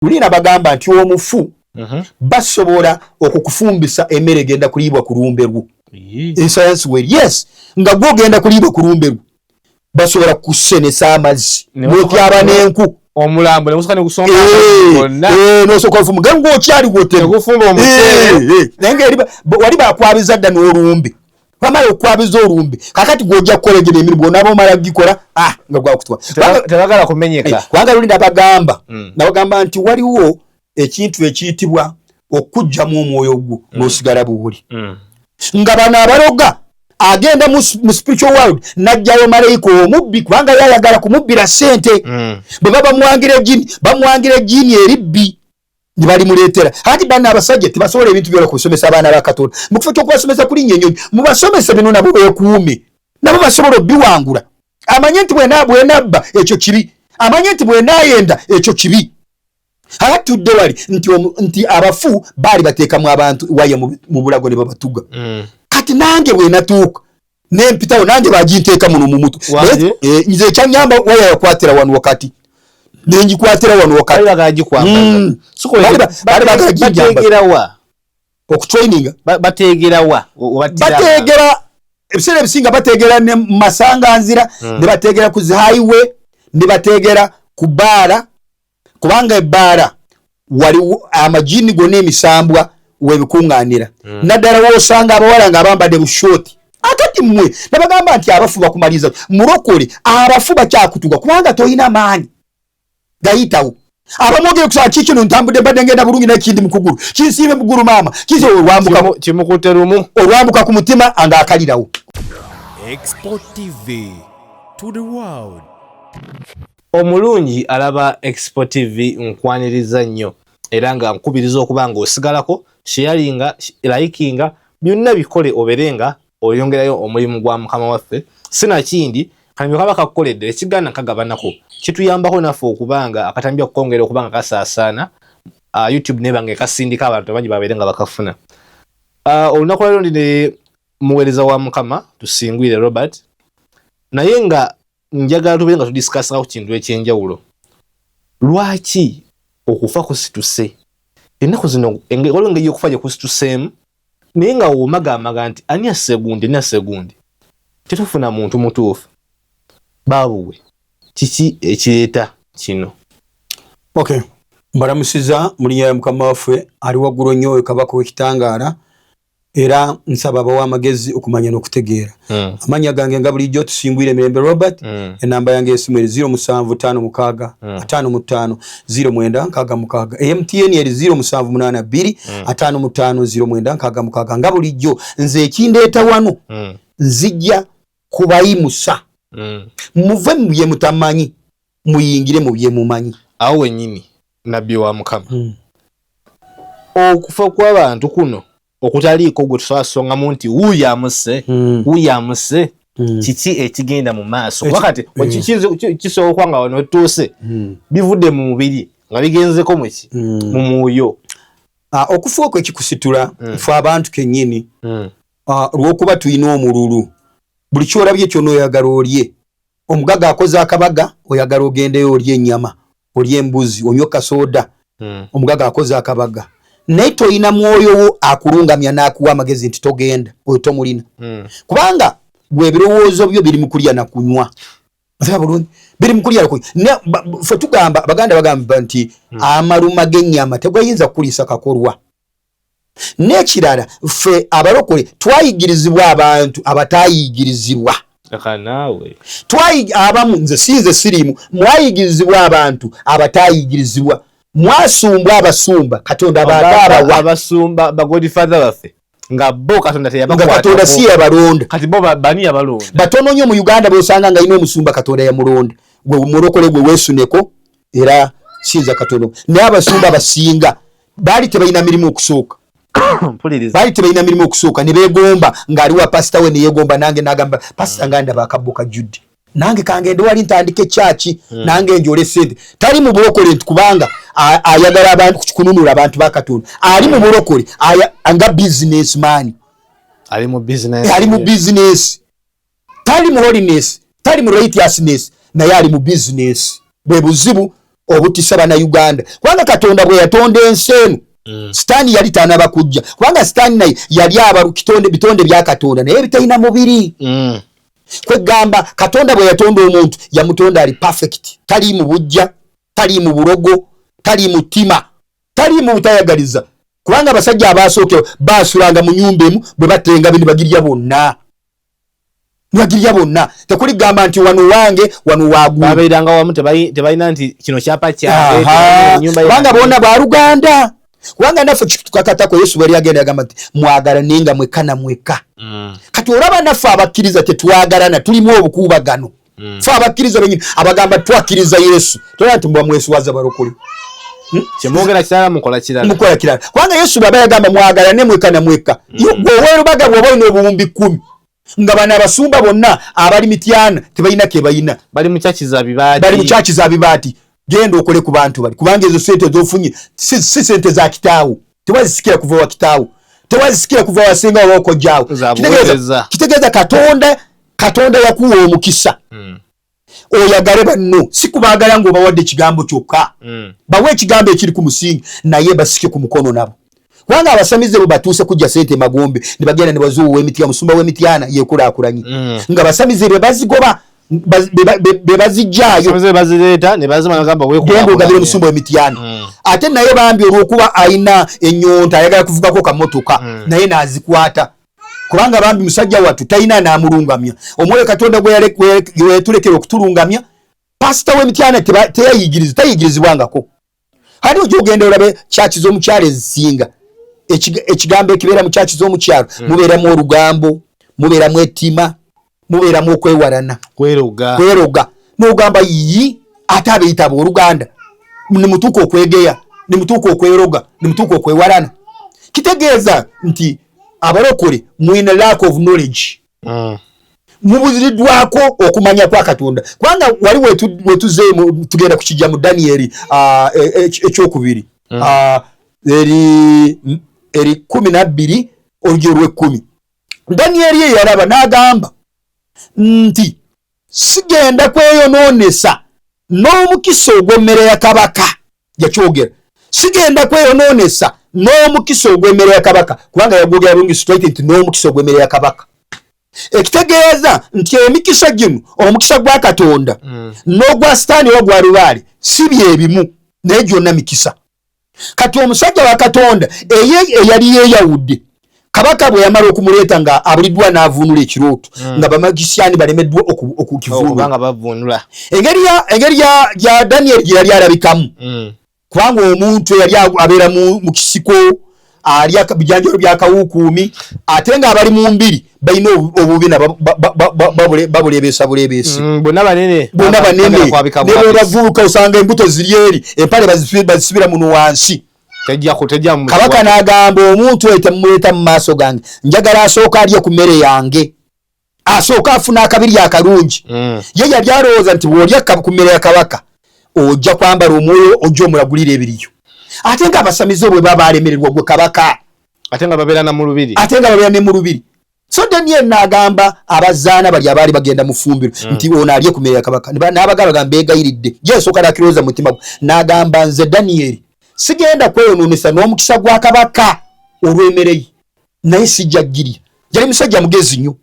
Lulina bagamba nti omufu basobola okukufumbisa emmere genda kulibwa ku lumbe lwo. Science way, yes, nga gwo genda kulibwa ku lumbe lwo. Basobola kusenesa amazzi n'otyaba n'enku omulambo ne musukane kusonga no sokola fumu gango okyali wote gufumba omusere nange wali bakwabiza dda n'olumbe bamala okwabiza olumbe kakati gojja kukolera emirimu nabo mala gikola nga gwakutwa tebagala kumenyeka wanga Lulina bagamba nabagamba nti waliwo ekintu ekiyitibwa okujjamu omwoyo gwo n'osigala buwuli nga bano abaloga agenda mu spiritual world najjayo malayika omubbi kubanga yayagala kumubbira ssente bwe bamwangira ejjini eribbi ne balimuleetera ati bana abasajja tebasobola ebintu byolo kusomesa abaana ba Katonda mukufa ky'okwasomesa kuli nnyonyi mubasomesa bino nabo beekuume nabo basobola obbiwangula amanye nti bwenabba ekyo kibi amanye nti bwenayenda ekyo kibi atudde wali nti abafu baali bateekamu abantu waye mu bulago ne babatuga kati nange bwenatuuka nempitawo nange baginteeka muno mu mutu nze ekyanyamba waya yakwatira wano wakati nengikwatira wano wakati bategerawa okutraininga bategerawa bategera ebiseera ebisinga bategera ne masanganzira ne bategera ku highway ne bategera ku baara kubanga ebbaara waliwo amajini gonna emisambwa webikuŋŋaanira naddala woosanga abawala ng'abambadde bushoti akati mmwe nabagamba nti abafu bakumaliza mulokole abafu bakyakutuga kubanga toyina maanyi gayitawo abamwogere kusaba kikino ntambudde mbadde ngenda bulungi nekindi mukugulu kinsiibe mugulu maama kize kimukutte lumu olwambuka ku mutima angaakalirawo. Export TV to the world. Omulungi alaba Export TV nkwaniriza nnyo era nga nkubiriza okuba nga osigalako sharinga likinga byonna bikole oberenga oyongerayo omulimu gwa Mukama waffe sina kindi kanywe kaba kakoledde ekigana kagabanako kituyambako naffe okubanga akatambya okongera okubanga kasaasana YouTube nebange kasindika abantu bangi baberenga bakafuna olunaku lero ndine muweereza wa Mukama tusingwire Robert naye nga njagala tubenga tudiscussa ku kintu ekyenjawulo lwaki okufa kusituse ennaku zino engolonge yokufa kusituseemu naye nga womagamaga nti ani asegundi tetufuna muntu mutuufu baabuwe kiki ekireeta kino. Okay, mbalamusiza mulinnya ya Mukama waffe ali waggulu nnyo oyo kabaka w'ekitangaala era nsaba abawa amagezi okumanya n'okutegeera amanya gange nga bulijjo tusingwire Mirembe Robert enamba yange esimu eri 0756550966 MTN eri 0782550966 nga bulijjo nze ekindeeta wano nzijja kubayimusa muve mu bye mutamanyi muyingire mu bye mumanyi awo wennyini nabbi wa Mukama okufa kw'abantu kuno okutaliiko gwe tusasongamu nti wuuyamuse kiki ekigenda mu maaso wakati kisoboka nga wano tuuse bivudde mu mubiri nga bigenzeko muki mu mwoyo okufa okwo ekikusitula fe abantu kennyini lw'okuba tulina omululu buli kyolabye kyonna oyagala olye omugaga akoze akabaga oyagala ogendeyo olye ennyama olye embuzi onywe kasoda omugaga akoze akabaga naye toyina mwoyo wo akulungamya n'akuwa amagezi nti togenda oyo tomulina kubanga gwe ebirowoozo byo biri mu kulya na kunywa biri mu kulya fe tugamba Abaganda bagamba nti amaluma g'ennyama tegayinza kukuliisa kakolwa n'ekirala ffe abalokole twayigirizibwa abantu abataayigirizibwa abamu nze sinze sirimu mwayigirizibwa abantu abataayigirizibwa mwasumbwa abasumba Katonda baagabawa abasumba bagodfather baffe nga bo Katonda teyabakwata Katonda si yabalonda kati bo bani yabalonda batono nnyo mu Uganda bosanga nga ino omusumba Katonda yamulonda gwe mulokole gwe weesuneko era sinza Katonda naye abasumba abasinga baali tebalina mirimu okusooka baali tebalina mirimu okusooka ne beegomba ng'aliwa pasita we ne yeegomba nange n'agamba pasita nga ndaba akabbo kajjudde nange kangende wali ntandika ekyaki nange njole sente tali mu bulokole nti kubanga ayagala abantu kununula abantu ba Katonda ali mu bulokole nga businessman ali mu business tali mu holiness tali mu righteousness naye ali mu business bwe buzibu obutisa bana Uganda kubanga Katonda bwe yatonda ensi eno Sitaani yali tanaba kujja kubanga Sitaani naye yali bitonde bya Katonda naye bitalina mubiri kwegamba Katonda bwe yatonda omuntu yamutonda ali perfect tali mu bujja tali mu burogo tali mu tima tali mu butayagaliza kubanga abasajja abasooke basulanga mu nyumba emu bwe batenga bini bagirya bonna tekuli gamba nti wano wange wano wagu babeeranga wamu tebalina nti kino kyapa kya nyumba kubanga bonna ba Luganda kubanga naffe tukakatako Yesu bwe yagenda yagamba nti mwagala nenga mwekana mweka kati olaba naffe abakkiriza tetwagalana tulimu obukuubagano ffe abakkiriza benyini abagamba twakiriza Yesu tola nti mbwa mwesiwaza barokole kyemwogera kirala mukola kirala kubanga Yesu baba yagamba mwagalane mwekana mweka weerubaga bw'oba olina obuwumbi 10 nga bana abasumba bonna abali Mityana tebalina ke bayina bali mu kyaki za bibaati genda okole ku bantu bali kubanga ezo sente zofunye si sente za kitaawo tewazisikira kuva wa kitaawo tewazisikira kuva wa senga wa okojjaawo kitegeeza Katonda yakuwa omukisa oyagale banno si kubaagala ng'obawadde ekigambo kyokka bawe ekigambo ekiri ku musingi naye basike ku mukono nabo kubanga abasamize bo batuuse kujja sente Magombe ne bagenda ne bazuuwa Emityana musumba w'Emityana yekulaakulanye nga basamize be bazigoba be bazijjaayo bazireeta ne bazimana gamba genda ogabire musumba w'Emityana ate naye bambi olw'okuba ayina ennyonta ayagala kuvugako kamotoka naye n'azikwata kubanga bambi musajja wattu talina n'amulungamya omwoyo Katonda gwe yatulekera okutulungamya pasita w'Emityana tayigirizibwangako hali ojogenda olabe kyaki z'omukyalo ezisinga ekigambo ekibeera mu kyaki z'omukyalo mubeeramu olugambo mubeeramu ettima mubeeramu okwewalana kweroga n'ogamba yiyi ate abeyitaba Oluganda nimutuuka okwegeya nimutuuka okweroga nimutuuka okwewalana kitegeeza nti abalokole mwine lack of knowledge mubuziriddwako okumanya kwa Katonda kubanga wali wetuzeemu tugenda kukijja mu Danieri ekyokubiri eri 12 olugero lw'10 Danieri ye yalaba n'agamba nti sigenda kweyonoonesa n'omukisa ogw'emmere ya kabaka yakyogera sigenda kweyonoonesa n'omukisa ogw'emmere ya kabaka kubanga yagogera lungi straight nti n'omukisa ogw'emmere ya kabaka ekitegeeza nti emikisa gino omukisa gwa Katonda n'ogwa Sitaani ogwa lubaale si byebimu naye gyonna mikisa kati omusajja wa Katonda eyali yeeyawudde kabaka bwe yamala okumuleeta nga abuliddwa n'avuunula ekirooto nga bamagisyaani balemeddwa okukivuunula engeri ya Daniel gye yali alabikamu kubanga omuntu eyali abeera mu kisiko alya bijanjalo bya kawukuumi ate nga abali mu mbiri balina obubi babuleebeesa bonna banene ne bavubuka osanga embuto ziri eri empale bazisibira muno wansi kabaka n'agamba omuntu oyo temumuleeta mu maaso gange njagala asooka alye ku mmere yange asooka afuna akabiri akalungi ye yali alowooza nti bw'olya ku mmere ya kabaka ojja kwambala omwoyo ojja omulagulira ebiriyo ate nga abasamize bwe baba alemererwa gwe kabaka ate nga babeera ne mu lubiri so Daniel n'agamba abazaana bali abaali bagenda mu ffumbiro nti ono alye ku mmere ya kabaka n'abagamba beegayiridde ye esooka n'akirowooza mu mutima gwe n'agamba nze Daniel sigenda kweyonoonesa n'omukisa gwa kabaka olw'emmere ye naye sijja ggirya yali musajja mugezi nnyo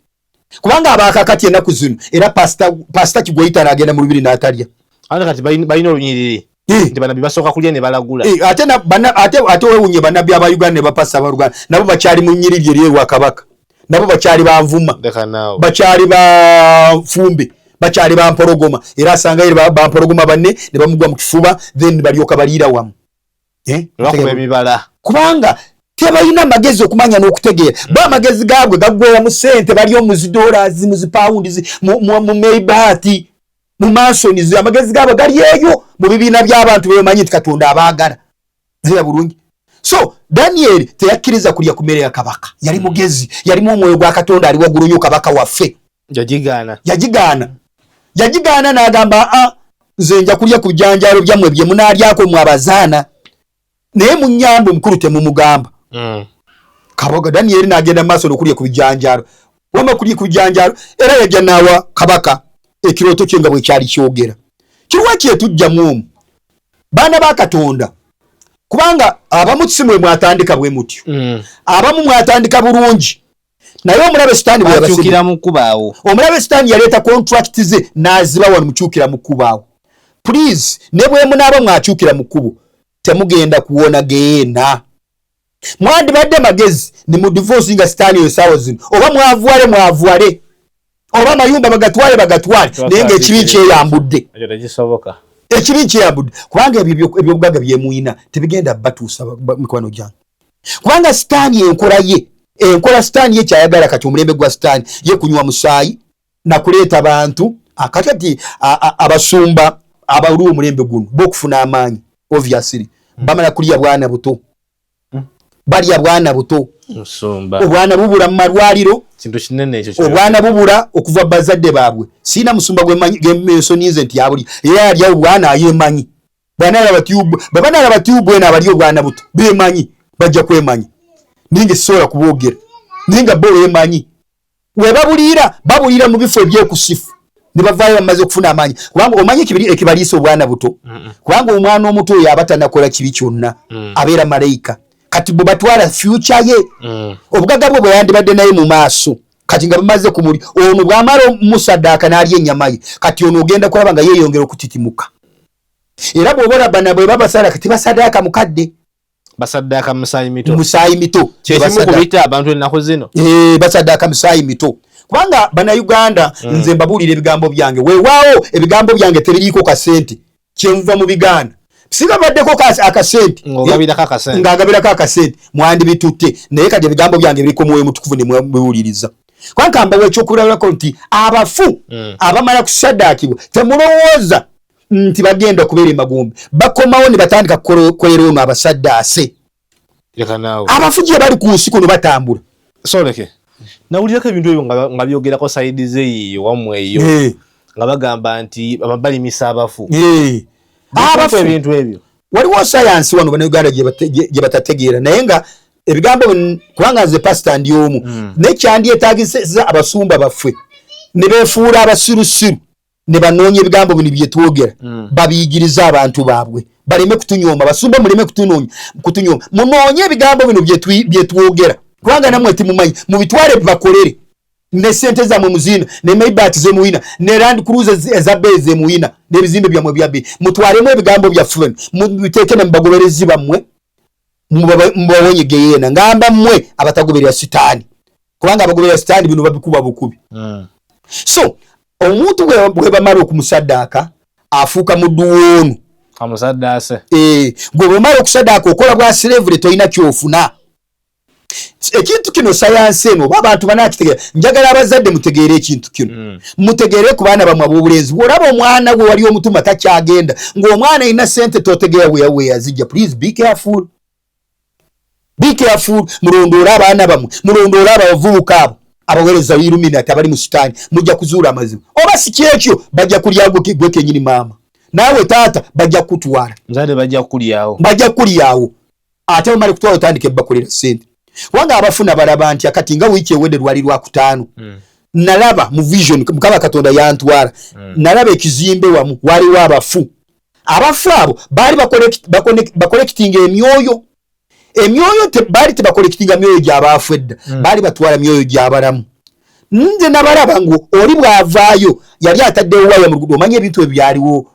kubanga abaakakati ennaku zino era pasita Kigweyita n'agenda mu lubiri n'atalya kati balina olunyiriri nti bannabbi basooka kulya ne balagula ate wewunye bannabbi aba Uganda ne bapasa aba Luganda nabo bakyali mu nnyiriri eri ewa kabaka nabo bakyali ba Nvuma bakyali ba Fumbe bakyali ba Mpologoma era asanga eri ba Mpologoma banne ne bamugwa mu kifuba then balyoka baliira wamu kubanga tebalina magezi okumanya n'okutegeera ba amagezi gaabwe gaggweera mu ssente baliyo mu $, mu zipawundi mu Maybach mu Masons amagezi gaabwe gali eyo mu bibiina by'abantu bemanyi nti Katonda abaagala zira bulungi so Daniel teyakkiriza kulya ku mmere ya kabaka yali mugezi yalimu omwoyo gwa Katonda ali waggulu nnyo kabaka waffe yagigaana n'agamba nze nja kulya ku bijanjaalo byammwe bye munaalyako mu abazaana naye mu nnyamba omukulu temumugamba kaboga Daniel n'agenda mu maaso n'okulya ku bijanjaalo wama kulya ku bijanjaalo era yajja n'awa kabaka ekirooto kye nga bwe kyali kyogera kirwa kyetujjamu omwo bana ba Katonda kubanga abamu simwe mwatandika bwe mutyo abamu mwatandika bulungi naye omulabe sitani bwe yabasukira mu kubaawo omulabe sitani yaleta contract ze naziba wano mukyukira mu kubaawo please ne bwe munaba mwakyukira mu kubo temugenda kuwona geena mwandi badde magezi ni mu divorce nga sitani yosawo zino oba mwavuale oba mayumba bagatwale naye ekibi kyeyambudde ekibi kyeyambudde kubanga ebyobugaga byemuyina tebigenda batuusa mikwano gyange kubanga sitani enkola sitani ye kyayagala kati omulembe gwa sitani ye kunywa musaayi nakuleeta abantu akati abasumba abaluu omulembe guno bokufuna amaanyi obviously bamala kulya bwana buto balya bwana buto obwana bubula mu malwaliro kintu kinene ekyo obwana bubula okuva bazadde baabwe sina musumba gw'emesonize nti abuli era alya obwana ayemanyi bana abatube ena abali obwana buto bemanyi bajja kwemanyi ninge sola kubogera ninga bolo yemanyi we babulira mu bifo ebyekusifu ne bavaayo bamaze okufuna amaanyi kubanga omanyi ekibaliisa obwana buto kubanga omwana omuto oyo abata nakola kibi kyonna abeera malayika kati bwe batwala future ye obugaga bwe yandibadde naye mu maaso kati nga bamaze kumuli ono bwamala musaddaaka n'alya ennyama ye kati ono ogenda kulaba nga yeeyongera okutitimuka era bw'obola bana bwe babasala kati basaddaaka mukadde basaddaaka musaayi mito kyekimu kubita abantu ennaku zino basaddaaka musaayi mito kubanga bannayuganda nze mbabuulira ebigambo byange weewaawo ebigambo byange tebiriiko kasente kyenvuva mu bigaana sigabaddeko akasente ng'agabirako akasente mwandibitutte naye kati ebigambo byange biriko mwoyo mutukuvu ne mubiwuliriza kubanga mbawa ekyokulabirako nti abafu abamala kusaddaakibwa temulowooza nti bagenda kubeera emagombe bakomawo ne batandika kukolera ono abasaddaase abafu gye bali ku nsi kuno batambula soleke nawulirako ebintu ebyo nga byogerako sayidi zeeyo wamwe eyo nga bagamba nti balimisa abafu ebintu ebyo waliwo sayansi wano bannayuganda gye batategeera naye nga ebigambo kubanga nze pasita ndi omu naye kyandyetaagisiza abasumba baffe ne beefuula abasirusiru ne banoonya ebigambo bino bye twogera babiyigiriza abantu baabwe baleme kutunyooma basumba muleme kutunyooma munoonye ebigambo bino bye twogera kubanga namwe timumanyi mubitwale bibakolere ne sente zammwe muzina ne Maybach ze muyina ne Land Cruiser eza bee ze muyina n'ebizimbe byammwe byabbe mutwalemu ebigambo byaffe mubiteeke ne mubagoberezi bammwe mubawonye geyeena ngamba mmwe abatagoberera sitaani kubanga abagoberera sitaani bino babikuba bukubi so omuntu bwe bamala okumusaddaaka afuuka muddu woonu amusaddaase gwe bwemala okusaddaaka okola bwa slavery tolina kyofuna ekintu kino sayansi eno oba abantu banakitegeera njagala abazadde mutegeere ekintu kino mutegeere ku baana bamwe ab'obulenzi bw'olaba omwana gwe wali omutuma takyagenda ng'omwana alina sente totegeera we yazijja please be careful mulondoole abaana bamwe mulondoole abavubuka abo abaweereza Illuminati abali mu sitaani mujja kuzuula amazima oba si kyekyo bajja kulya gwe kenyini maama naawe taata bajja kutwala nzade bajja kulyawo ate omale kutwala otandika ebbakolera sente kubanga abafuna balaba nti akati nga wiiki ewedde lwali Lwakutaano nalaba mu vision Mukama Katonda yantwala nalaba ekizimbe wamu waliwo abafu abo baali bakolekitinga emyoyo baali tebakolekitinga myoyo gy'abaafu edda baali batwala myoyo gy'abalamu nze nabalaba ngo oli bw'avaayo yali ataddewo waya mu luguudo omanye ebintu ebyo byaliwo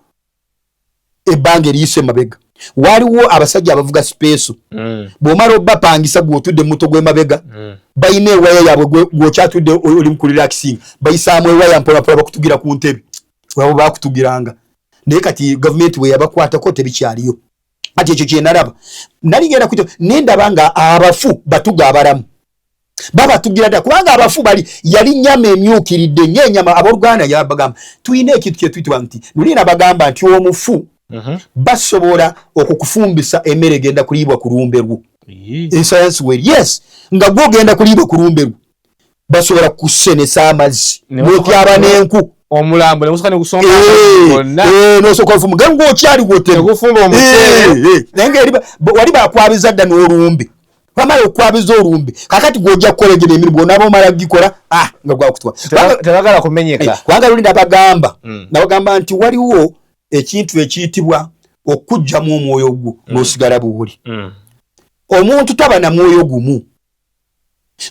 ebbanga eriyise emabega waliwo abasajja abavuga sipeeso bw'omala obbapangisa gw'otudde mu muto gw'emabega bayina ewaya yaabwe gw'okyatudde oli mu kurelaxing bayisaamu ewaya mpolampola bakutugira ku ntebe wabo bakutugiranga naye kati gavumenti bwe yabakwatako tebikyaliyo ati ekyo kye nalaba nali ngenda kuto nendaba nga abafu batuga abalamu babatugira ddala kubanga abafu bali yali nnyama emyukiridde ng'ennyama abooluganda yabagamba tulina ekintu kye tuyitibwa nti nuli nabagamba nti omufu basobola okukufumbisa emmere egenda kuliibwa ku lumbe lwo esayansi weri yes nga gwogenda kuliibwa ku lumbe lwo basobola kusenesa amazzi n'otyaba n'enku omulambo nemusoka ne kusonga nosoka ofumu gango okyali gwote gufumba omukyere nange wali bakwabiza dda n'olumbe bamala okwabiza olumbe kakati gwojja kukolagera emirimu gwonna omala gikola nga gwakutwa tebagala kumenyeka kubanga luli nabagamba nti waliwo ekintu ekiyitibwa okujjamu omwoyo gwo n'osigala buwuli. Omuntu taba na mwoyo gumu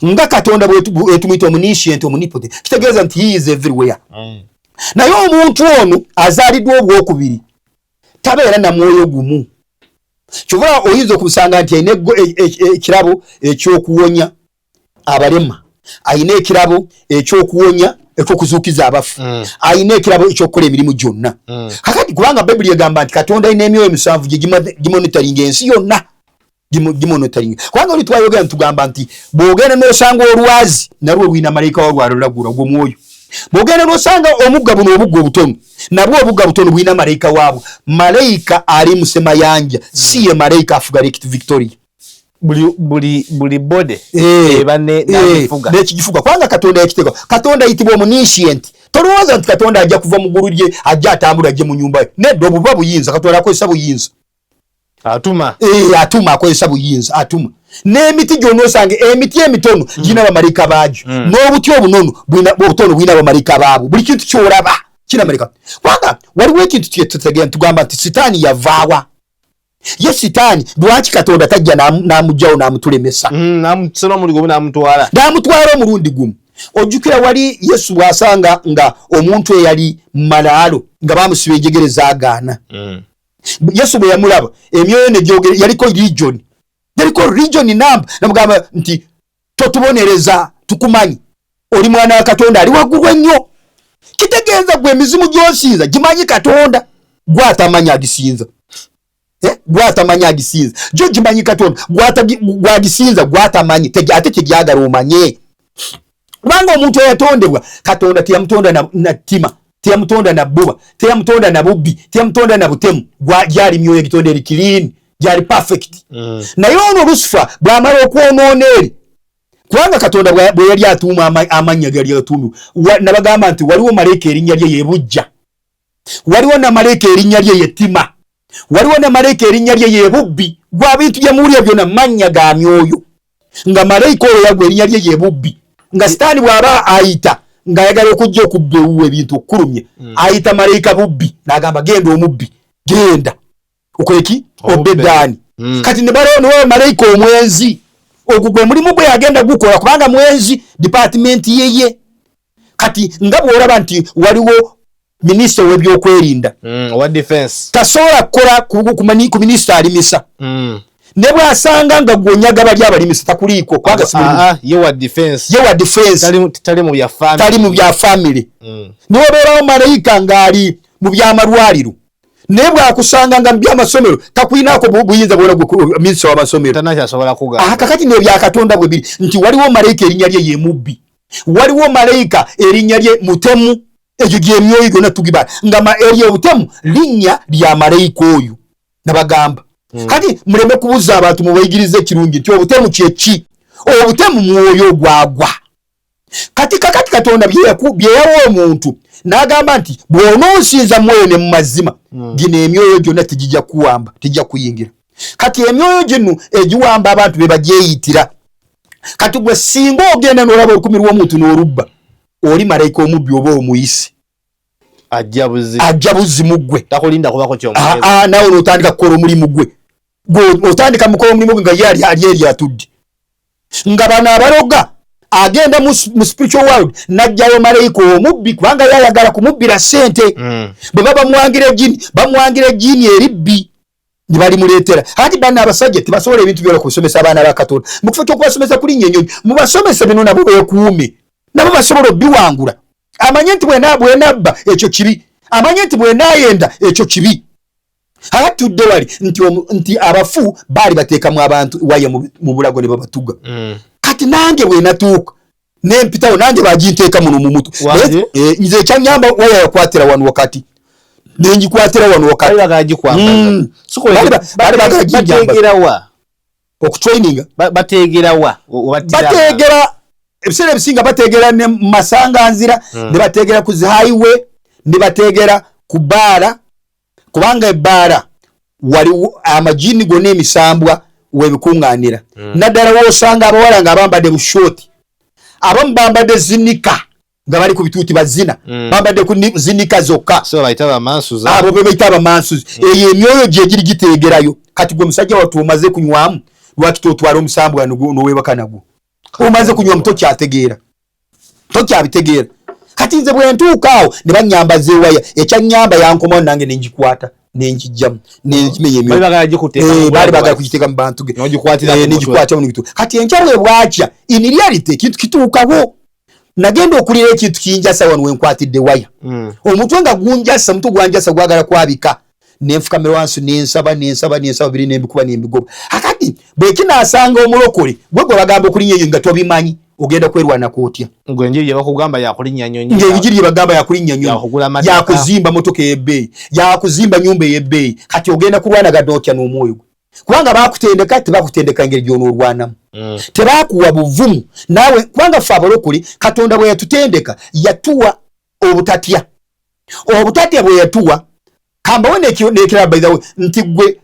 nga Katonda bwetumuyita omniscient omnipotent kitegeeza nti he is everywhere. Naye omuntu ono azaliddwa obwokubiri tabeera na mwoyo gumu. Kyova oyinza okusanga nti ayina ekirabo ekyokuwonya abalema, ayina ekirabo ekyokuwonya ekyokuzuukiza abafu, ayina ekirabo ekyokukola emirimu gyonna. Kakati kubanga Bayibuli egamba nti Katonda ayina emyoyo 7 gye gimonitoringa ensi yonna. Gimonitoring. Kubanga oli twayogera ntugamba nti bw'ogenda n'osanga olwazi nalwo lwina malayika wa lwalagula gwo mwoyo. Bw'ogenda n'osanga omugga buno obugga obutono nabwo obugga butono bwina malayika waabwo. Malayika ali mu semayanja si ye malayika afuga Lake Victoria. Buli bode n'ekigifuga kubanga Katonda yakitega. Katonda ayitibwa omniscient. Tolowooza nti Katonda ajja kuva mu ggulu lye ajja atambula ajje mu nnyumba ye. Nedda obuba buyinza. Katonda akozesa buyinza. Atuma akozesa buyinza atuma. N'emiti gyonna osanga emiti emitono gina bamalika baagyo. N'obuti obunono obutono bwina bamalika baabwo. Buli kintu ky'olaba kina malika. Kubanga waliwo ekintu kyetutegera tugamba nti sitaani yavaawa. Ye sitaani lwaki Katonda tajja n'amugyawo n'amutulemesa. N'amusona omulundi gumu n'amutwala omulundi gumu. Ojjukira wali Yesu bw'asanga nga omuntu eyali malaalo nga bamusiba enjegere zaagaana. Yesu bwe yamulaba emyoyo ne gyogera yaliko region namba namugamba nti totubonereza tukumanyi oli mwana wa Katonda ali waggulu ennyo. Kitegeeza gwe emizimu gy'osinza gimanyi Katonda gwatamanya agisinza. Gwatamanya agisinza jo gimanyi Katonda gwagisinza gwatamanyi ate kyegyagala omanye. Kubanga omuntu eyatondebwa Katonda teyamutonda na ttima, teyamutonda na bbuba, teyamutonda na bubbi, teyamutonda na butemu. Gyali myoyo egitonda eri clean, gyali perfect. Naye ono Lucifer bw'amala okwonoona eri kubanga Katonda bwe yali atuuma amannya gali atuumibwa nabagamba nti waliwo malayika erinnya lye ye Bujja, waliwo na malayika erinnya lye ye Ttima, waliwo na malayika erinnya lye ye Bubbi. Gwa bintu bye muwulira byonna mannya ga myoyo. Nga malayika oyo yagwa erinnya lye ye Bubbi. Nga Sitaani bw'aba ayita ng'ayagala okujja okubba ewuwe ebintu okkulumya ayita malayika Bubbi n'agamba genda omubbi genda okweki obeddaani. Kati ne baloonawo malayika omwenzi ogwo gwe mulimu gwe yagenda gukola kubanga mwenzi department yeye. Kati nga bw'olaba nti waliwo minisita w'ebyokwerinda wa defense tasobola kukola ku minisita alimisa. Ne bw'asanga nga gwonyaga bali abalimisa takuliiko kubanga si ye wa defense tali mu bya family. Niwo beerawo malayika ng'ali mu by'amalwaliro naye bw'akusanga nga mu by'amasomero takwinaako buyinza bwona minisita w'amasomero tanakyasobola kugamba. Kakati nebya Katonda bwe biri nti waliwo malayika erinnya lye ye Mubbi, waliwo malayika erinnya lye Mutemu. Egyo gy'emyoyo gyonna tugibala nga eryo obutemu linnya lya malayika oyo nabagamba. Kati muleme kubuza abantu mubayigirize ekirungi nti obutemu kyeki. Obutemu mwoyo gwagwa. Kati kakati Katonda bye yawa omuntu n'agamba nti bw'onoosinza mwoyo ne mu mazima gino emyoyo gyonna tegijja kuwamba, tijja kuyingira. Kati emyoyo gino egiwamba abantu be bagyeyitira. Kati gwe singa ogenda n'olaba olukumi lw'omuntu n'olubba oli malayika omubbi oba omuyisi ajja buzzi mu ggwe takulinda kubako ky'omuteeza. Nawe n'otandika kukola omulimu gwe otandika mukola omulimu gwe nga ye ali eri atudde. Nga bano abaloga agenda mu spiritual world n'ajjayo malayika omubbi kubanga yayagala kumubbira ssente. Bwe baba bamuwangira ejjiini eribbi ne balimuleetera. Ati bano abasajja tebasobola ebintu byonna kubisomesa abaana ba Katonda. Mu kifo ky'okubasomesa kulinnya ennyonyi mubasomese bino nabo beekuume, nabo basobola obbiwangula. Amanye nti bw'enabba ekyo kibi, amanye nti bw'enaayenda ekyo kibi. Atudde wali nti abafu baali bateekamu abantu waya mu bulago ne babatuga. Kati nange bw'enatuuka nempitawo nange baginteeka muno mu mutu. Nze ekyanyamba waya yakwatira wano wakati nengikwatira wano wakati bategerawa okutraininga bategerawa bategera ebiseera ebisinga bategera ne masanganzira ne bategera ku highway ne bategera ku baara kubanga ebbaara waliwo amajini gonna emisambwa webikuŋŋaanira. Naddala woosanga abawala nga bambadde bushoti, abamu bambadde zinika nga bali ku bituuti bazina bambadde ku zinika zokka so bayita bamansuza abo be bayita bamansuza eyo emyoyo gye giri giteegerayo kati gwe musajja watu omaze kunywamu lwaki totwala omusambwa n'owebaka nagwo omaze kunywamu tokyabitegeera kati nze bwe ntuukaawo ne bannyamba zeewaya ekyanyamba yankomawo nange nengikwata nenjijjamu nenkimenya emyoyo baali bagala kugiteeka mu bantu ge nengikwatamu negituuka kati enkya bwakya in reality ekintu kituukawo nagenda okulira ekintu kinjasa wano wenkwatidde waya omutwe nga gunjasa mutwe gwanjasa gwagala kwabika nenfukamira wansi nensaba biri nembikuba nembigoba akati bwe kinaasanga omulokole gwe bagamba okulinnya eyo nga tobimanyi ogenda kwerwana kootya ng'enjiri gye bakugamba yakulinnya nnyonyi ng'enjiri gye bagamba yakulinnya nnyonyi yakuzimba motoka ey'ebbeeyi yakuzimba nyumba ey'ebbeeyi kati ogenda kulwanagadde otya n'omwoyo gwe kubanga bakutendeka tebakutendeka ngeri gy'onoolwanamu tebakuwa buvumu naawe kubanga ffe abalokole Katonda bwe yatutendeka yatuwa obutatya bwe yatuwa kambawo nekiraba by the way nti gwe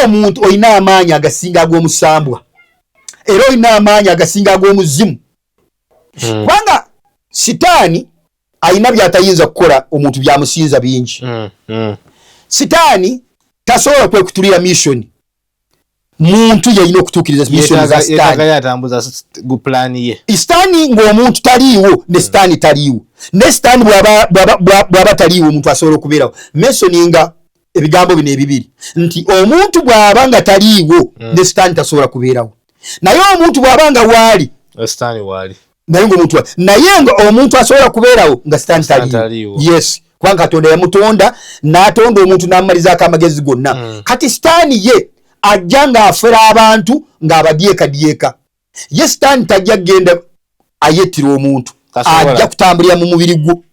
omuntu olina amaanyi agasinga ag'omusambwa era olina amaanyi agasinga ag'omuzimu kubanga sitaani alina byatayinza kukola omuntu byamusinza bingi sitaani tasobola kwekutulira mission muntu yalina okutuukiriza mission za sitaani ng'omuntu taliiwo ne sitaani taliiwo ne sitaani bw'aba taliiwo omuntu asobola okubeerawo mentioninga ebigambo bino ebibiri nti omuntu bw'aba nga taliiwo ne sitaani tasobola kubeerawo naye omuntu bw'aba nga waali naye nga omuntu asobola kubeerawo nga sitaani taliiwo yes kubanga Katonda yamutonda n'atonda omuntu n'amumalizaako amagezi gonna kati sitaani ye ajja ng'afera abantu ng'abadyekadyeka ye sitaani tajja kgenda ayettira omuntu ajja kutambulira mu mubiri gwo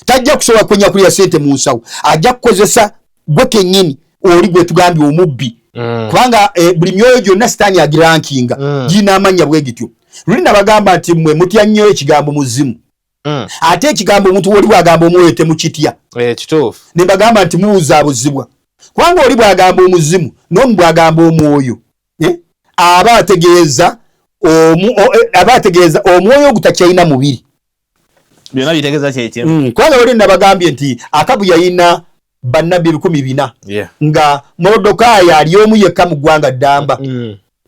tajja kusobola kwenya kulira ssente mu nsawo ajja kukozesa gwe kennyini oli gwe tugambye omubbi kubanga buli myoyo gyonna sitaani agirankinga girina amannya bwe gityo luli nabagamba nti mmwe mutya nnyo ekigambo muzimu ate ekigambo omuntu woli bwagamba omwoyo temukitya kituufu ne mbagamba nti mubuzaabuzibwa kubanga oli bwagamba omuzimu n'omu bwagamba omwoyo aba ategeeza omwoyo ogutakyalina mubiri byonna bitegeeza kyekimu kubanga wali nabagambye nti Akabu yalina bannabbi 400 nga Morodokaayi ali omu yekka mu ggwanga ddamba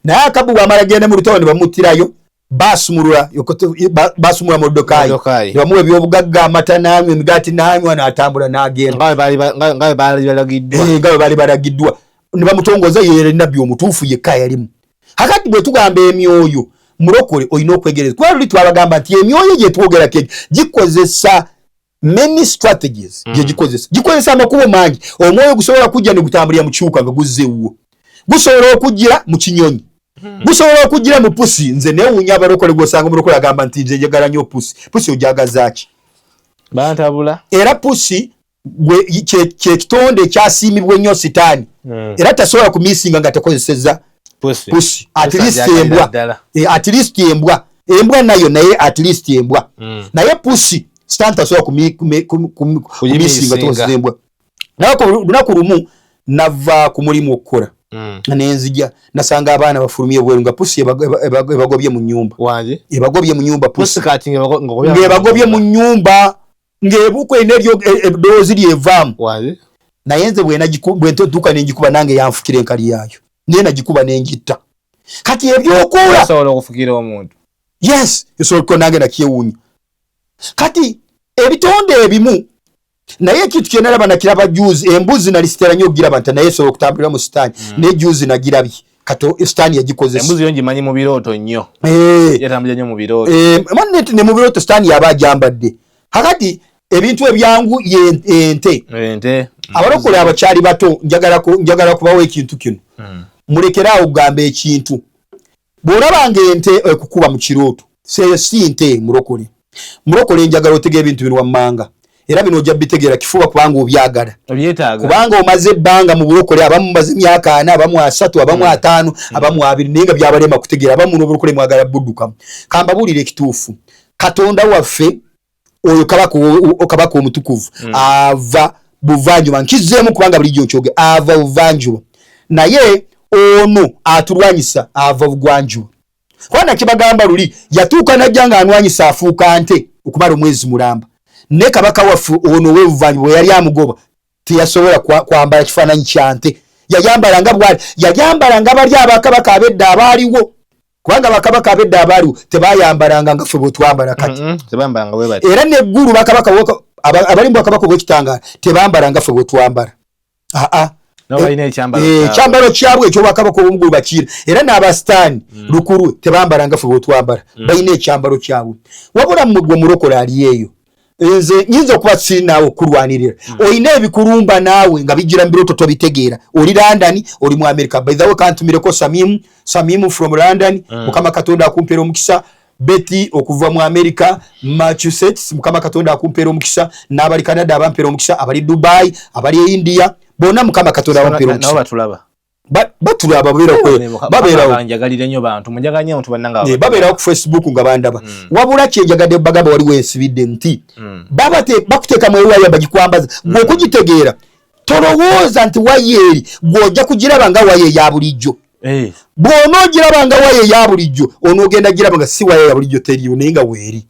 naye Akabu bw'amala genda mu lutalo ne bamuttirayo basumulula Morodokaayi ne bamuwa ebyobugagga amata n'anywa emigaati n'anywa n'atambula n'agenda nga bwe baali balagiddwa ne bamutongoza ye nabbi omutuufu yekka yalimu kakati bwe tugamba emyoyo mulokole olina okwegereza kuba luli twabagamba nti emyoyo gye twogerako gikozesa many strategies gikozesa amakubo mangi omwoyo gusobola kujja ne gutambulira mu kiwuka nga guzzeewuwo gusobola okujjira mu kinyonyi gusobola okujjira mu pusi nze neewuunya abalokole gwosanga omulokole agamba nti nze njagala nnyo pusi ojagazaaki bantabula era pusi kyekitonde ekyasiimibwa ennyo sitaani era tasobola kumiisinga nga tekozeseza pusi at least embwa nayo naye at least embwa naye pusi sitaani tasobola kumiisinga tekozeseza embwa naye lunaku lumu nava ku mulimu okukola nenzija nasanga abaana bafulumye bweru nga pusi ebagobye mu nnyumba pusi kati ng'ebagobye mu nnyumba ng'ebuuka erina eddoboozi lyevaamu naye nze bwe ntotuuka nengikuba nange yanfukira enkali yaayo naye nagikuba nengitta kati ebyokuula osobola okufukira omuntu yes esobola nange nakyewuunya kati ebitonde ebimu naye ekintu kye nalaba nakiraba juzi embuzi nalisitera nnyo okugiraba nti naye esobola okutambulira mu sitaani naye juzi nagirabye kato sitaani yagikozesa embuzi yo ngimanyi mu birooto nnyo yatambulira nnyo mu birooto ne mu birooto sitaani yaba agyambadde kakati ebintu ebyangu ente abalokole abakyali bato njagala kubawo ekintu kino mulekeraawo okugamba ekintu bw'olabanga ente ekukuba mu kirooto si nte mulokole njagala otegera ebintu bino wammanga era bino ojja bitegeera kifuba kubanga obyagala kubanga omaze ebbanga mu bulokole abamu maze emyaka 4 abamu 3 abamu 5 abamu 2 naye nga byabalema kutegeera abamu n'obulokole mwagala buddukamu kambabuulira ekituufu Katonda waffe oyo kabaka omutukuvu ava buvanjuba nkizzeemu kubanga bulijjo nkyoge ava buvanjuba naye ono atulwanyisa ava bugwanjuba kubanga kibagamba luli yatuuka najja nga anwanyisa afuuka nte okumala omwezi mulamba ne kabaka wafu ono wevuvanyi bwe yali amugoba teyasobola kwambala kifaananyi kyante yayambalanga bali abakabaka abedda abaaliwo kubanga bakabaka abedda abaaliwo tebayambalanga nga ffe bwetwambala kati era neggulu bakabaka abali mu bakabaka obwekitangala tebambalanga ffe bwetwambala ekyambalo kyabwe ekyobakabaka obwomugulu bakiira era n'abasitaani lukulwe tebambalanga ffe bwetwambala balina ekyambalo kyabwe wabula mmwe mulokola ali eyo nze nyinza okuba sinaawe okulwanirira olina ebikulumba naawe nga bijjira mu birooto tobitegeera oli London oli mu America by the way kantumireko Samimu from London mukama katonda akumpeera omukisa Betty okuva mu America Massachusetts mukama katonda akumpeera omukisa n'abali Canada abampeera omukisa abali Dubai abali India bonna mukama katonda abampeera omukisa batulaba batulaba babeerawo njagalira nnyo bantu munjaganya abantu bannanga babeerawo ku Facebook nga bandaba wabula kyenjagadde bagamba waliwo ensibidde nti bakuteeka mu ewaya bagikwambaza gwe okugitegeera tolowooza nti wayeeri gw'ojja kugiraba nga waye eya bulijjo bw'onoogiraba nga waye eya bulijjo onoogenda giraba nga si waye eya bulijjo teriyo naye nga weeri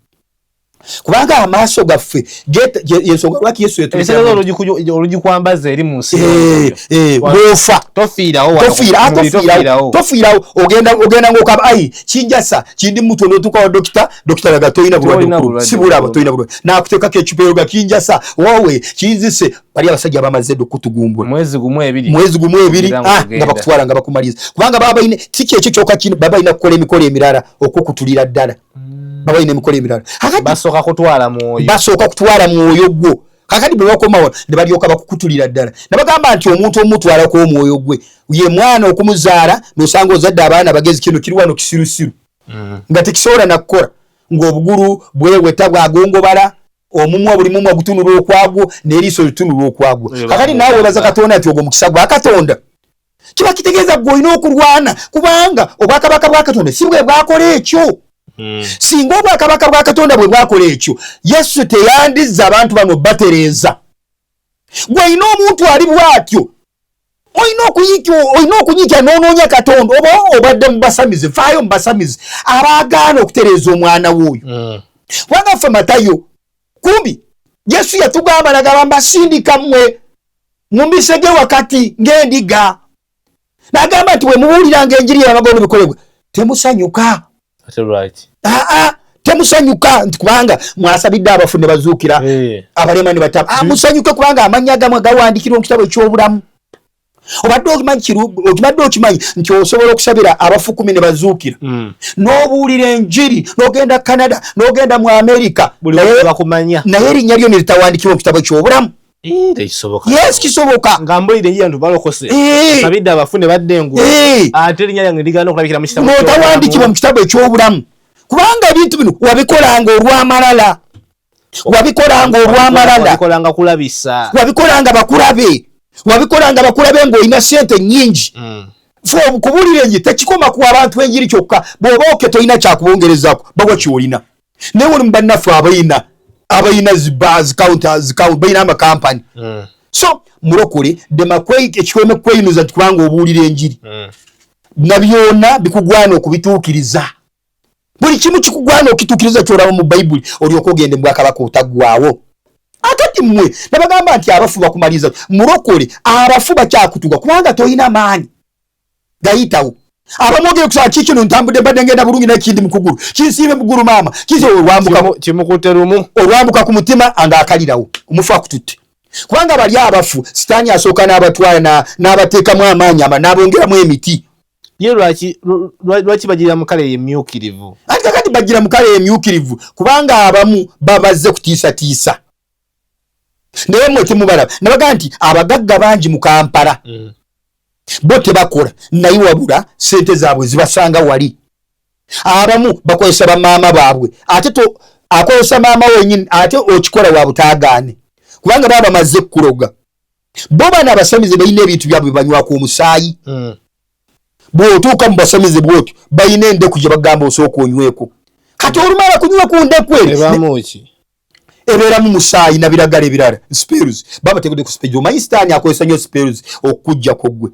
kubanga amaaso gaffe yensonga lwaki Yesu olugikwambaza eri mu nsi bw'ofa tofiirawo ogenda ng'okaba ayi kinjasa kindi mutu n'otuukawo dokita laga tolina bulwadde si bulaba tolina bulwadde n'akuteekako ekipeeroga kinjasa wowe kinzise bali abasajja bamaze edda okutugumbula mwezi gumu ebiri nga bakutwala nga bakumaliza kubanga baba balina si kyekyo kyokka kino baba balina kukola emikolo emirala okukutulira ddala baba ine mikolo emirala basooka kutwala mwoyo gwo kakati bwe bakomawo ne balyoka bakukutulira ddala nabagamba nti omuntu omutwalako omwoyo gwe ye mwana okumuzaala nosanga ozadde abaana bagezi kino kiri wano kisirusiru nga tekisobola nakukola ng'obugulu bweweta bwagongobala omumwa buli mumwa gutunula okwagwo n'eriiso litunula okwagwo kakati naawe webaza katonda nti ogwo mukisa gwa katonda kiba kitegeeza gwe olina okulwana kubanga obwakabaka bwa katonda si bwe bwakola ekyo singa obwakabaka bwa katonda bwe bwakola ekyo Yesu teyandizza abantu bano batereeza gwe olina omuntu ali bw'atyo olina okunyiikya n'onoonya katonda oba obadde mu basamize faayo mu basamize abaagaana okutereeza omwana w'oyo kubanga ffe Matayo kumbi Yesu yatugamba nagamba mbasindika mmwe mumbisege wakati ng'endiga n'agamba nti bwe mubuuliranga enjiri y'amagondo bikolebwa temusanyuka temusanyuka nti kubanga mwasabidde abafu ne bazuukira abalema ne bataba musanyuke kubanga amannya gamwe gawandiikirwa mu kitabo eky'obulamu obadde okimanyi nti osobola okusabira abafu 10 ne bazuukira n'obuulira enjiri n'ogenda Canada n'ogenda mu America naye erinnya lyo ne litawandiikirwa mu kitabo eky'obulamu yes kisoboka ngamboire yantu balokose sabidde abafu ne baddengu ate erinnya lyange ligana okulabikira mu kitabo n'otawandikibwa mu kitabo eky'obulamu kubanga ebintu bino wabikolanga olw'amalala wabikolanga kulabisa wabikolanga bakulabe ng'olina sente nnyingi fo kubuulira enjiri tekikoma ku abantu enjiri kyokka bw'oba oke tolina kyakubongerezaako bawa kyolina naye woli mu bannaffe abayina zibaazi counters bayina amakampani so mulokole ekikweme kweyinuza nti kubanga obuulira enjiri na byonna bikugwana okubituukiriza buli kimu kikugwana okituukiriza kyolaba mu bayibuli olyoka ogende mu bwakabaka otaggwaawo akati mmwe nabagamba nti abafu bakumaliza mulokole abafu bakyakutuga kubanga tolina maanyi gayitawo abamwogere kusaba kikino ntambudde mbadde ngenda bulungi nakindi mukugulu kinsiibe mugulu maama olwambuka ku mutima angaakalirawo omufu akututte kubanga bali abafu sitaani asooka n'abatwala n'abateekamu amaanyi n'abongeramu emiti ye lwaki bagira mu kale emyukirivu ati kakati bagira mu kale emyukirivu kubanga abamu babazze kutiisatiisa naye mmwe temubalaba nabaga nti abagagga bangi mu Kampala bo tebakola naye wabula sente zaabwe zibasanga wali abamu bakozesa bamaama baabwe ate akozesa maama wenyini ate okikola wa butaagaane kubanga baba bamaze kukuloga bo bana abasamize balina ebintu byabwe banywako omusaayi bw'otuuka mu basamize bwotyo balina endeku gye bagamba osooka onyweko kati olumala kunywa ku ndeku ebeeramu musaayi na biragala ebirala spells baba tegudde ku spells omanyi sitaani akozesa nnyo spells okujjako gwe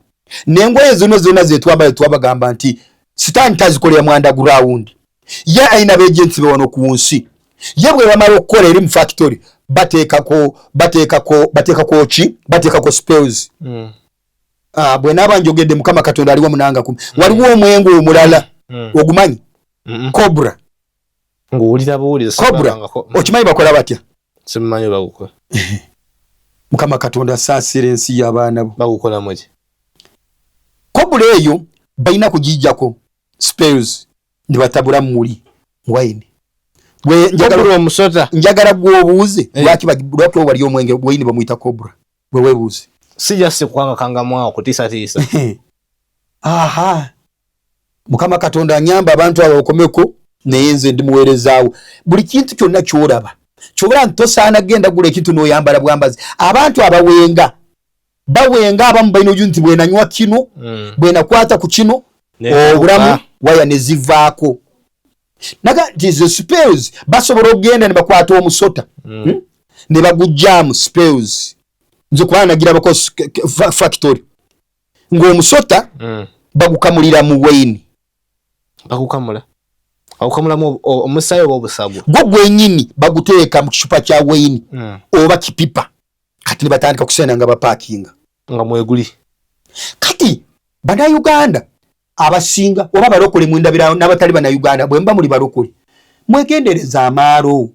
n'engoye zonna zetwambala twabagamba nti sitaani tazikolera mu underground ye ayina beegenti be wano ku nsi yebwe bamala okukola eri mu factory bateekako spells. Bwe naaba njogedde Mukama Katonda aliwo munanga kumi. Waliwo omwengo omulala ogumanyi Cobra. Ng'owulira buwulira Cobra okimanyi bakola batya? Simanyi bagukola. Mukama Katonda asaasira ensi y'abaana bo. Bagukola muki? Cobra eyo balina kugijjako spells ne batabula muli wine. Njagala gw'obuuze lwaki wali omwenge wine bamuyita Cobra bwe weebuuze. Sija sikwanga kangamwa okutiisatiisa. Aha. Mukama Katonda anyamba abantu abo okomeko naye nze ndi muweerezaawo. Buli kintu kyonna ky'olaba kyobula ntosaana genda gula ekintu n'oyambala bwambazi. Abantu abawenga bawenga abamu balina oju nti bwenanywa kino bwenakwata ku kino obulamu waya ne zivaako. Naga nti spells basobola okugenda ne bakwata omusota ne bagujjaamu spells. Nze kuba nagira bako factory ng'omusota bagukamulira mu wayini. Bagukamulamu omusaayi oba obusago gwo gwenyini baguteeka mu kicupa kya wayini oba kipipa. Kati ne batandika kusena nga bapaakinga nga mweguli. Kati Bannayuganda abasinga oba balokole mwendabira n'abatali Bannayuganda bwe mba muli balokole mwegendereza amaalo.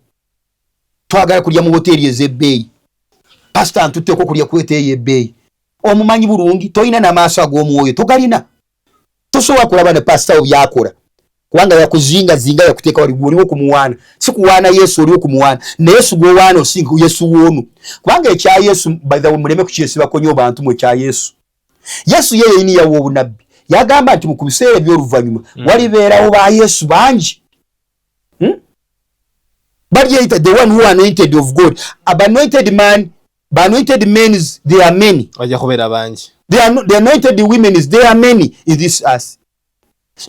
Twagala kulya mu hoteli ez'ebbeeyi. Pastor ntuteko kulya kweteeye ebbeeyi. Omumanyi bulungi toyina n'amaaso ag'omwoyo togalina. Tosobola kulaba ne pastor byakola kubanga yakuzinga yakuteeka waliwo kumuwaana. Si kuwaana Yesu oliwo kumuwaana ne Yesu gwowaana osinga Yesu woonu kubanga ekya Yesu by the way muleme kukyesibako nnyo bantu mu ekya Yesu. Yesu yeye yini yawo obunabbi yagamba nti mu biseera eby'oluvannyuma walibeerawo ba Yesu bangi. Baliyita the one who anointed of God. Anointed men they are many. Wajja kubeera bangi. The anointed women they are many in this earth.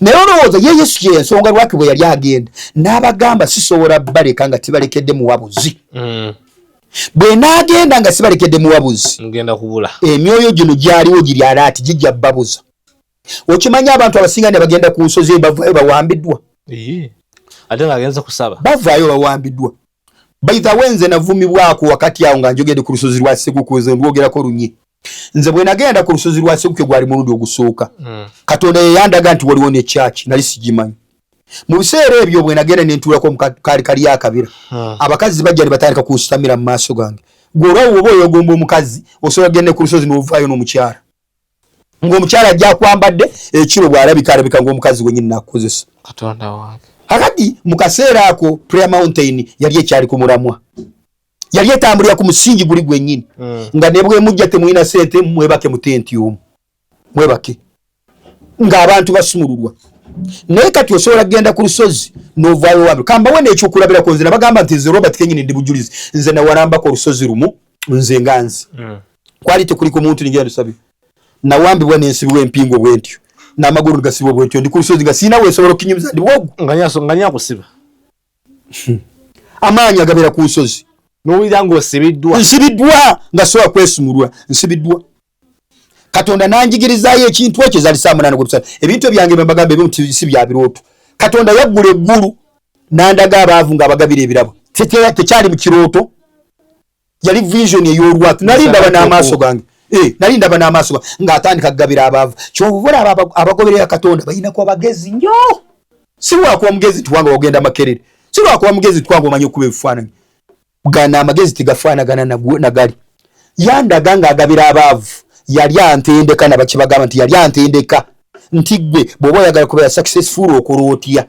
Naye olowooza ye Yesu y'ensonga lwaki bwe yali agenda n'abagamba sisobola baleka nga tibalekedde muwabuzi. Bwe n'agenda nga sibalekedde muwabuzi ngenda kubula emyoyo gino gyaliwo giri alaati gijja babuza. Okimanyi abantu abasinga ne bagenda ku nsozi bavaayo bawambiddwa. Ate ng'agenze kusaba bavaayo bawambiddwa. By the way nze navumibwako wakati awo nga njogedde ku lusozi lwa Seguku nze ndwogerako lunyi. Nze bwe nagenda ku lusozi lwa Seguku gwali mulundi ogusooka. Katonda yeyandaga nti waliwo ne church nali sigimanyi. Mu biseera ebyo bwe nagenda ne ntuulako mu kali akabira. Abakazi bajja ne batandika kusitamira mu maaso gange. Gw'olwawo oba oyogomba omukazi osobola gende ku lusozi n'ovaayo n'omukyala. Ng'omukyala ajja akwambadde ekiro bw'alabika ng'omukazi wennyini n'akukozesa. Katonda wange. Hakati mu kaseera ako Prayer Mountain yali ekyali ku mulamwa. Yali etambulira ku musingi guli gwennyini. Nga ne bwe mujja temulina ssente mwebake mu tenti omu. Mwebake. Ng'abantu basumululwa. Naye kati osobola kugenda ku lusozi n'ovaayo wabwe. Kambawe n'ekyokulabirako nze nabagamba nti nze Robert Kenyini ndi bujulizi. Nze nawalambako olusozi lumu nze nga nzi. Kwali tekuliko muntu nigenda tusabye. Nawambibwa n'ensibibwa empingo bwentyo. N'amagulu gasibwa bwentyo ndi ku lusozi nga sina weesobola okukinyumiza ndi wogu. Nganya kusiba. Amaanyi agabera ku lusozi. N'owulira ng'osibiddwa. Nsibiddwa nga sobola kwesumulwa. Nsibiddwa. Katonda nanjigirizaayo ekintu ekyo zali saa 8 gw'okusatu. Ebintu byange mbagamba ebimu si bya birooto. Katonda yaggula eggulu n'andaga abaavu ng'abagabira ebirabo. Tekyali mu kirooto. Yali vision ey'olwatu. Nali ndaba n'amaaso gange. Nali ndaba n'amaaso gange ng'atandika kugabira abaavu. Ky'obuvola abagoberera Katonda balina kuba bagezi nnyo. Si lwakuba mugezi tuwanga ogenda makerere. Si lwakuba mugezi tuwanga omanyi okuba ebifaananyi. Gana amagezi tegafaanagana nagali. Yandaga ng'agabira abaavu. Yali antendeka na bakibagamba nti yali antendeka nti gwe bw'oba oyagala kubeera successful okola otya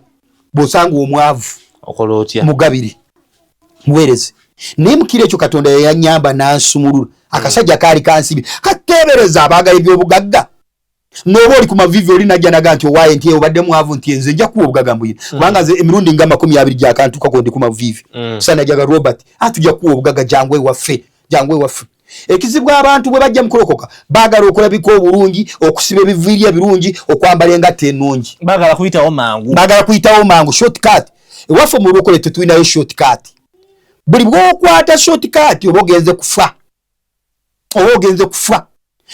bw'osanga omwavu okola otya mugabire muweereze. Naye mukiro ekyo Katonda yanyamba n'ansumulula akasajja kaali kansibi kateebereza abaagala ebyobugagga n'oba oli ku mavivi oli najja naga nti owaaye nti obadde mwavu nti nze nja kuwa obugagga mbuyire kubanga nze emirundi nga 20 gyakantuukako ndi ku mavivi sana jaga Robert atujja kuwa obugagga jangu ewaffe. Ekizibwa abantu bwe bajja mukulokoka baagala okulabika obulungi okusiba ebiviiri ebirungi okwambala engatta ennungi baagala kuyitawo mangu shortcut. Ewaffe mu lukole tetulinayo shortcut. Buli bw'okwata shortcut oba ogenze kufa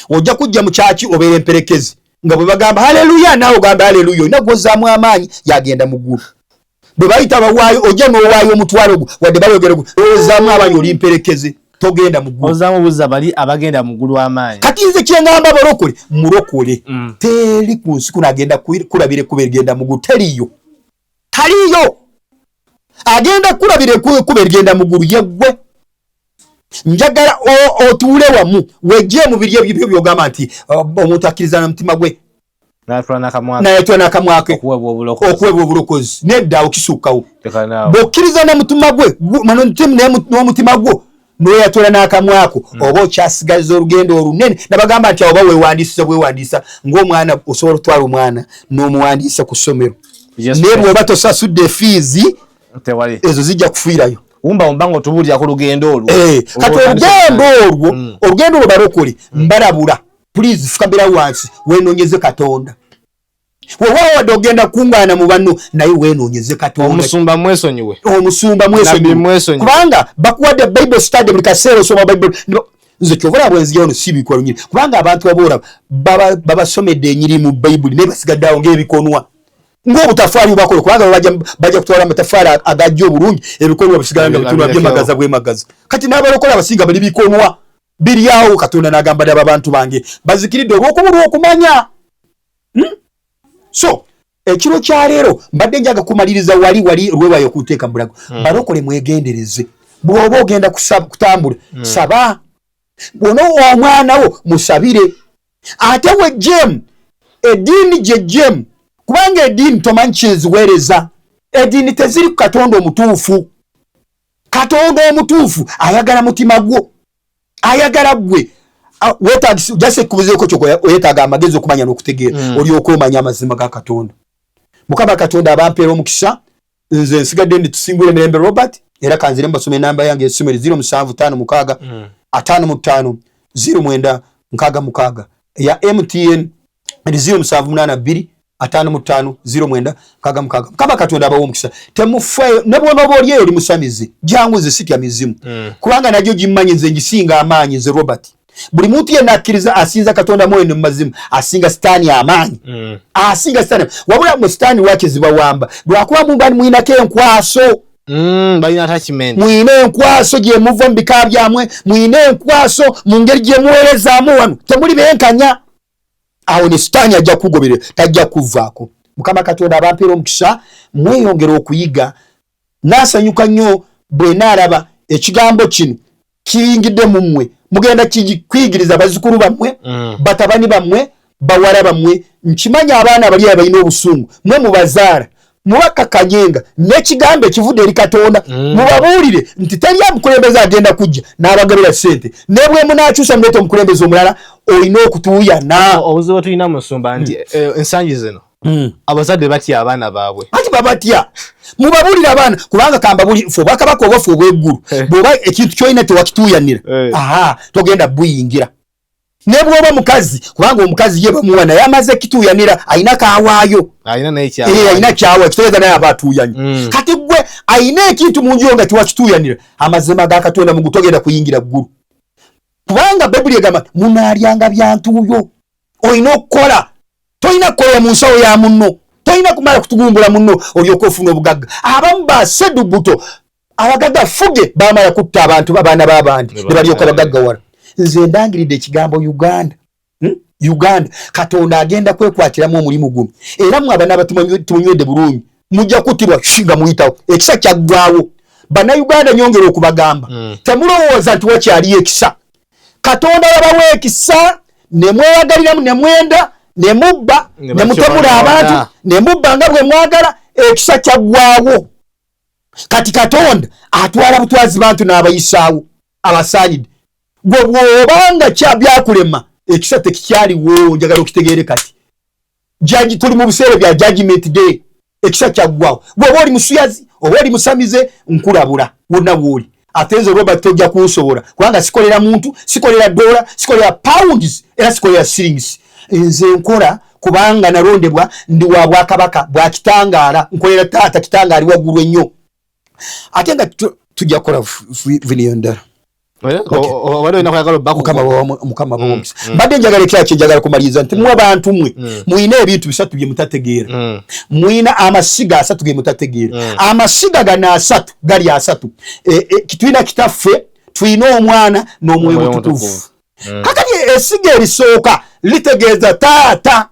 ojja kujja mu kyaki obeera emperekezi nga bwe bagamba haleluya naawe ogamba haleluya olina gwozzaamu amaanyi yagenda mu ggulu. bwe bayita bawaayo ojja n'owaayo omutwalo wadde bayogera ozaamu abanyi olimperekeze togenda mu ggulu ozaamu buzza bali abagenda mu ggulu amaanyi kati nze kyengamba balokole mulokole teri ku nsi kuno agenda kulabire kuba egenda mu ggulu teriyo agenda kulabire kuba egenda mu ggulu yeggwe njagala otuule wamu wejje mu biri ebyo byogamba nti omuntu akkiriza na mutima gwe nayetwa n'akamwake okuwebwa obulokozi nedda okisukkawo bw'okkiriza na mutima gwe n'omutima gwo n'oyatula n'akamwako oba okyasigaza olugendo olunene nabagamba nti oba weewandiisa ng'omwana osobola okutwala omwana n'omuwandiisa ku ssomero naye bw'oba tosasudde fiizi ezo zijja kufiirayo umba ngo tubulya ku lugendo olwo kati olugendo olwo balokole mbalabula please fukabira wansi wenoonyeze Katonda wewawadde ogenda kungaana mu banno naye wenoonyeze Katonda omusumba mwesonyiwe kubanga bakuwadde Bible study buli kaseera osoma Bible nze kyovula bwenziya ono si bikolwa nyiri kubanga abantu aboola babasomedde enyiri mu Bible naye basigaddeawo ng'ebikonwa ng'obutafaali bwakola kubanga bajja kutwala amataffaali agajja obulungi ebikolwa bisigala nga bitunula byemagaza bwemagaza kati n'abalokola abasinga bali bikonwa biryawo Katonda n'agamba ddala abantu bange bazikiridde olw'okubulwa okumanya so ekiro kya leero mbadde njaga kumaliriza wali lwebayo okuteeka mbulago balokole mwegendereze bw'oba ogenda kutambula saba bw'onoowa omwana wo musabire ate wejjeemu eddiini gyejjeemu kubanga eddiini tomanyi kyeziweereza eddiini teziri ku Katonda omutuufu Katonda omutuufu ayagala mutima gwo ayagala gwe wetagisi jase kubuzeeko kyoko oyetaaga amagezi okumanya n'okutegeera olyoka omanya amazima ga Katonda Mukama Katonda abampeera omukisa nze nsigadde ndi tusingule Mirembe Robert era kanzire mbasome enamba yange esomero 0756 55 09 66 ya MTN 0782 55 09 66 Mukama Katonda abawo omukisa temufeeyo ne bw'oba oli eyo oli musamize jangu nze sitya mizimu kubanga najyo gimmanyi nze ngisinga amaanyi nze Robert buli muntu yenna akkiriza asinza Katonda mwoyo mu mazimu asinga sitaani amaanyi asinga sitaani wabula mu sitaani wake zibawamba lwakuba mubani mwinako enkwaso balina attachment mwine enkwaso gye muva mu bika byamwe mwine enkwaso mu ngeri gye muweerezaamu wano temuli benkanya awo ne sitaani ajja kugobere tajja kuvaako Mukama Katonda abampeera omukisa mweyongera okuyiga naasanyuka nnyo bwe naalaba ekigambo kino kiyingidde mu mmwe mugenda kuyigiriza bazzukulu bammwe batabani bammwe bawala bammwe nkimanya abaana bali abalina obusungu mwe mubazaala mubakakanyenga n'ekigambo ekivudde eri Katonda mubabuulire nti teri amukulembeze agenda kujja n'abagabira ssente ne bwe munaakyusa muleeta omukulembeze omulala olina okutuuyana obuzibu tulina musumba nti ensangi zino abazadde batya abaana baabwe ati babatya mubabuulire abaana kubanga kambabuli fe obwakabaka obafu obw'eggulu bw'oba ekintu kyolina tewakituuyanira togenda buyingira ne bw'oba mukazi kubanga omukazi ye bamuwa naye amaze kituuyanira ayina kaawaayo ayina kyawa kitegeeza naye aba atuuyanye kati gwe ayina ekintu mu nju yo nga tiwakituuyanira amazima ga Katonda mu togenda kuyingira ggulu kubanga Bayibuli egamba munaalyanga byantuuyo olina okukola tolina kukola mu nsawo ya munno tolina kumala kutugumbula munno olyoka ofuna obugagga abamu baseddubuto abagagga fuge bamala kutta abantu abaana b'abandi ne balyoka bagaggawala nze ndangiridde ekigambo Uganda Katonda agenda kwekwatiramu omulimu guno era mwe abaana batumunywedde bulungi mujja kuttibwa nga muyitawo ekisa kyaggwawo bannayuganda nyongera okubagamba temulowooza nti wakyaliyo ekisa Katonda yabawa ekisa ne mweyagaliramu ne mwenda ne mubba ne mutemula abantu ne mubba nga bwe mwagala ekisa kyaggwawo kati Katonda atwala butwazi bantu n'abayisaawo abasaanidde gwe bw'obanga byakulema ekisa tekikyaliwo njagala okitegeere kati jaji tuli mu biseera bya judgment day ekisa kyaggwawo bw'oba oli musuyazi oba oli musamize nkulabula wonna bw'oli ate nze Robert tojja kunsobola kubanga sikolera muntu sikolera dola sikolera pounds era sikolera shillings nze nkola kubanga nalondebwa ndi wa Bwakabaka bwa kitangaala nkolera taata kitangaali waggulu ennyo ate nga tujja kukola video ndala wale nakwagala mukama bomukisa mbadde njagala ekyaki njagala kumaliza nti mu abantu mwe muina ebintu bisatu bye mutategeera muina amasiga asatu ge mutategeera amasiga gana asatu gali asatu kitwina kitaffe twina omwana n'omwoyo mutukuvu kakati esiga erisooka litegeeza taata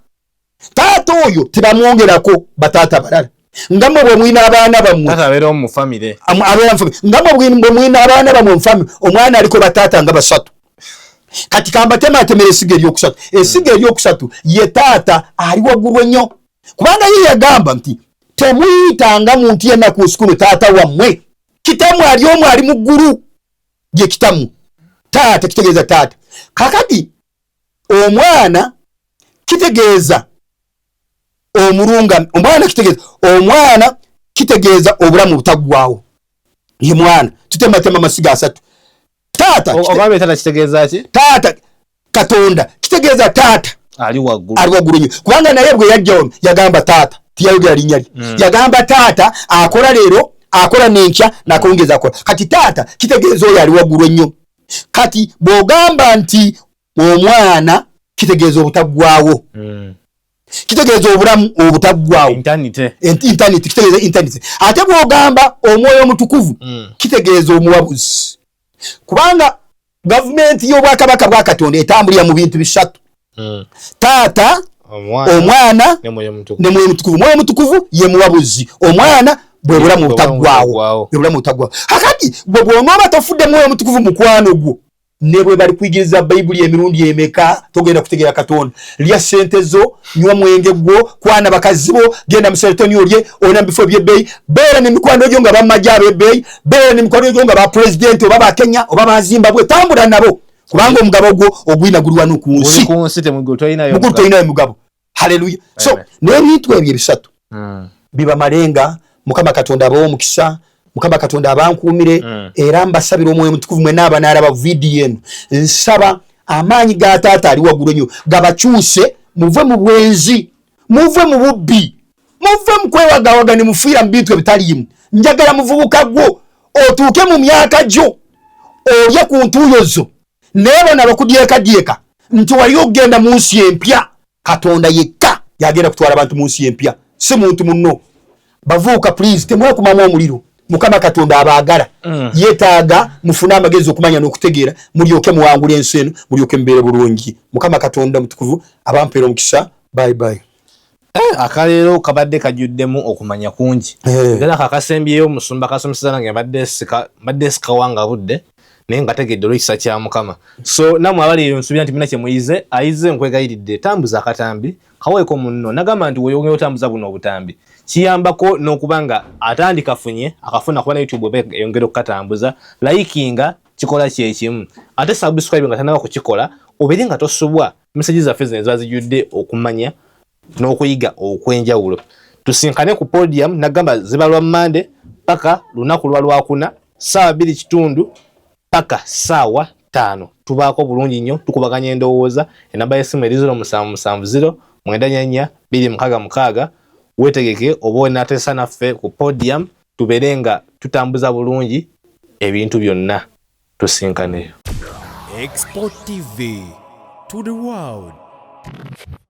oyo tebamwongerako bataata balala ngamwe bwe mwina abaana bamwe abeera mu family ngamwe bwe mwina abaana bamwe mu family omwana aliko bataata nga basatu kati kambatemaatemera esiga eryokusatu esiga eryokusatu ye taata ali waggulu ennyo kubanga ye yagamba nti temuyitanga muntu yenna ku nsi kuno taata wammwe kitamu ali omu ali mu ggulu ye kitamu taata kitegeeza taata kakati omwana kitegeeza omulunga omwana kitegeeza obulamu butaggwaawo ye mwana tutematema amasiga asatu taata kitegeeza ki taata katonda kitegeeza taata ali waggulu nnyo kubanga naye bwe yajjawo yagamba taata tiyayogera linnya lye yagamba taata akola leero akola n'enkya nakongeza akola kati taata kitegeeza oyo ali waggulu ennyo kati bw'ogamba nti omwana kitegeeza obutaggwaawo kitegeeza obulamu obutaggwaawo internet kitegeeza internet ate bw'ogamba omwoyo omutukuvu kitegeeza omuwabuzi kubanga gavumenti y'obwakabaka bwa Katonda etambulira mu bintu bisatu taata omwana ne mwoyo mutukuvu mwoyo mutukuvu ye muwabuzi omwana bwe bulamu obutaggwaawo kakati bwe bw'onooba tofudde mwoyo mutukuvu mukwano gwo ne bwe bali kuyigiriza bayibuli emirundi emeka togenda kutegeera Katonda lya sente zo nywa mwenge gwo kwana bakazi bo genda mu seretoni olye ona bifo by'ebbeeyi beera n'emikwano gyo nga bamajja ab'ebbeeyi beera n'emikwano gyo nga ba president oba ba Kenya oba ba Zimbabwe tambula nabo kubanga omugabo gwo ogwina guli wano ku nsi tolinayo mugabo haleluya so n'ebintu ebyo ebisatu biba malenga Mukama Katonda abawo omukisa Mukama Katonda abankuumire era mbasabira omwoyo mutukuvu mwe n'aba n'alaba vidiyo eno nsaba amaanyi ga taata ali waggulu nnyo gabakyuse muve mu bwenzi muve mu bubbi muve mu kwewagawaga ne mufiira mu bintu ebitaliimu njagala muvubuka gwo otuuke mu myaka gyo olye ku ntuuyo zo naye bona bakudyekadyeka nti wali okugenda mu nsi empya Katonda yekka yagenda kutwala abantu mu nsi empya si muntu munno bavuuka please temwekumamu omuliro Mukama Katonda abaagala yeetaaga mufune amagezi okumanya n'okutegeera mulyoke muwangule ensi eno mulyoke mubeere bulungi Mukama Katonda mutukuvu abampeera omukisa bye akaleero kabadde kajjuddemu okumanya kungi era kakasembyeyo omusumba kasomeseza nange mbadde sikawanga budde naye nga tegedde olw'ekisa kya Mukama so namwe abali eyo nsubira nti mina kye muyize ayize nkwegayiridde tambuza akatambi kaweeko munno nagamba nti weeyongera otambuza buno obutambi kiyambako n'okubanga atandika funye akafuna kuba na YouTube oba yongera okukatambuza likinga kikola kyekimu ate subscribe nga tanaba kukikola obeere nga tosubwa message zaffe zino ziba zijjudde okumanya n'okuyiga okwenjawulo tusinkane ku podium nagamba ziba lwa Monday paka lunaku lwa Lwakuna ssaawa 2:00 paka ssaawa 5 tubaako bulungi nnyo tukubaganya endowooza enamba y'essimu eri 0770 944 wetegeke oba natesa naffe ku podium tubeere nga tutambuza bulungi ebintu byonna tusinkaneyo. Export TV to the world.